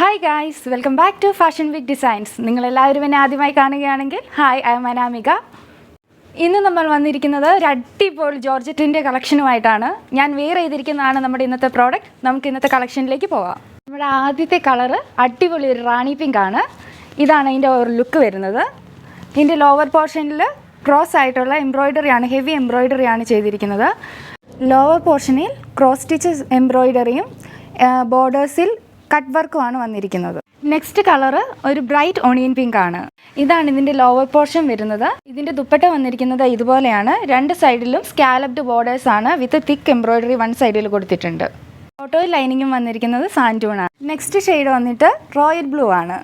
Hi guys, welcome back to fashion week designs. നിങ്ങളെല്ലാവരും എന്നെ ആദ്യമായി കാണുകയാണെങ്കിൽ ഹായ്, ഐ എം അനാമിക. ഇന്ന് നമ്മൾ വന്നിരിക്കുന്നത് ഒരു അടിപൊളി ജോർജറ്റിൻ്റെ കളക്ഷനുമായിട്ടാണ്. ഞാൻ വെയർ ചെയ്തിരിക്കുന്നതാണ് നമ്മുടെ ഇന്നത്തെ പ്രോഡക്റ്റ്. നമുക്ക് ഇന്നത്തെ കളക്ഷനിലേക്ക് പോകാം. നമ്മുടെ ആദ്യത്തെ കളറ് അടിപൊളി ഒരു റാണി പിങ്ക് ആണ്. ഇതാണ് ഇതിൻ്റെ ഒരു ലുക്ക് വരുന്നത്. ഇതിൻ്റെ ലോവർ പോർഷനിൽ ക്രോസ് ആയിട്ടുള്ള എംബ്രോയ്ഡറിയാണ്, ഹെവി എംബ്രോയ്ഡറിയാണ് ചെയ്തിരിക്കുന്നത്. ലോവർ പോർഷനിൽ ക്രോസ് സ്റ്റിച്ച് എംബ്രോയ്ഡറിയും ബോർഡേഴ്സിൽ കട്ട് വർക്കുമാണ് വന്നിരിക്കുന്നത്. നെക്സ്റ്റ് കളറ് ഒരു ബ്രൈറ്റ് ഓണിയൻ പിങ്ക് ആണ്. ഇതാണ് ഇതിൻ്റെ ലോവർ പോർഷൻ വരുന്നത്. ഇതിൻ്റെ ദുപ്പട്ട വന്നിരിക്കുന്നത് ഇതുപോലെയാണ്. രണ്ട് സൈഡിലും സ്കാലപ്ഡ് ബോർഡേഴ്സ് ആണ് വിത്ത് തിക്ക് എംബ്രോയ്ഡറി വൺ സൈഡിൽ കൊടുത്തിട്ടുണ്ട്. ഓട്ടോ ലൈനിങ്ങും വന്നിരിക്കുന്നത് സാൻഡൂൺ ആണ്. നെക്സ്റ്റ് ഷെയ്ഡ് വന്നിട്ട് റോയൽ ബ്ലൂ ആണ്.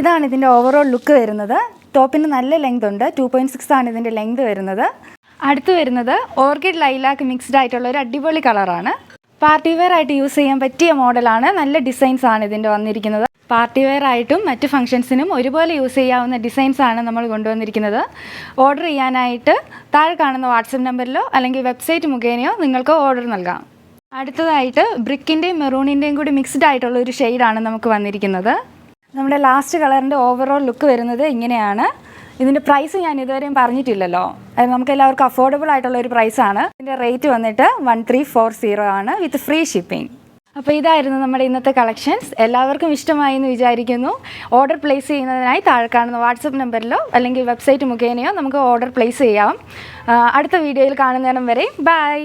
ഇതാണ് ഇതിൻ്റെ ഓവറോൾ ലുക്ക് വരുന്നത്. ടോപ്പിന് നല്ല ലെങ്ത് ഉണ്ട്, 2.6 ആണ് ഇതിൻ്റെ ലെങ്ത് വരുന്നത്. അടുത്ത് വരുന്നത് ഓർക്കിഡ് ലൈലാക്ക് മിക്സ്ഡ് ആയിട്ടുള്ള ഒരു അടിപൊളി കളറാണ്. പാർട്ടി വെയർ ആയിട്ട് യൂസ് ചെയ്യാൻ പറ്റിയ മോഡലാണ്. നല്ല ഡിസൈൻസ് ആണ് ഇതിൻ്റെ വന്നിരിക്കുന്നത്. പാർട്ടി വെയർ ആയിട്ടും മറ്റ് ഫംഗ്ഷൻസിനും ഒരുപോലെ യൂസ് ചെയ്യാവുന്ന ഡിസൈൻസ് ആണ് നമ്മൾ കൊണ്ടുവന്നിരിക്കുന്നത്. ഓർഡർ ചെയ്യാനായിട്ട് താഴെ കാണുന്ന വാട്സപ്പ് നമ്പറിലോ അല്ലെങ്കിൽ വെബ്സൈറ്റ് മുഖേനയോ നിങ്ങൾക്ക് ഓർഡർ നൽകാം. അടുത്തതായിട്ട് ബ്രിക്കിൻ്റെയും മെറൂണിൻ്റെയും കൂടി മിക്സ്ഡ് ആയിട്ടുള്ള ഒരു ഷെയ്ഡാണ് നമുക്ക് വന്നിരിക്കുന്നത്. നമ്മുടെ ലാസ്റ്റ് കളറിൻ്റെ ഓവറോൾ ലുക്ക് വരുന്നത് ഇങ്ങനെയാണ്. ഇതിൻ്റെ പ്രൈസ് ഞാൻ ഇതുവരെയും പറഞ്ഞിട്ടില്ലല്ലോ. അത് നമുക്ക് എല്ലാവർക്കും അഫോർഡബിൾ ആയിട്ടുള്ള ഒരു പ്രൈസാണ്. ഇതിൻ്റെ റേറ്റ് വന്നിട്ട് 1340 ആണ് വിത്ത് ഫ്രീ ഷിപ്പിംഗ്. അപ്പോൾ ഇതായിരുന്നു നമ്മുടെ ഇന്നത്തെ കളക്ഷൻസ്. എല്ലാവർക്കും ഇഷ്ടമായി എന്ന് വിചാരിക്കുന്നു. ഓർഡർ പ്ലേസ് ചെയ്യുന്നതിനായി താഴെ കാണുന്ന വാട്സപ്പ് നമ്പറിലോ അല്ലെങ്കിൽ വെബ്സൈറ്റ് മുഖേനയോ നമുക്ക് ഓർഡർ പ്ലേസ് ചെയ്യാം. അടുത്ത വീഡിയോയിൽ കാണുന്നതിനും വരെ ബൈ.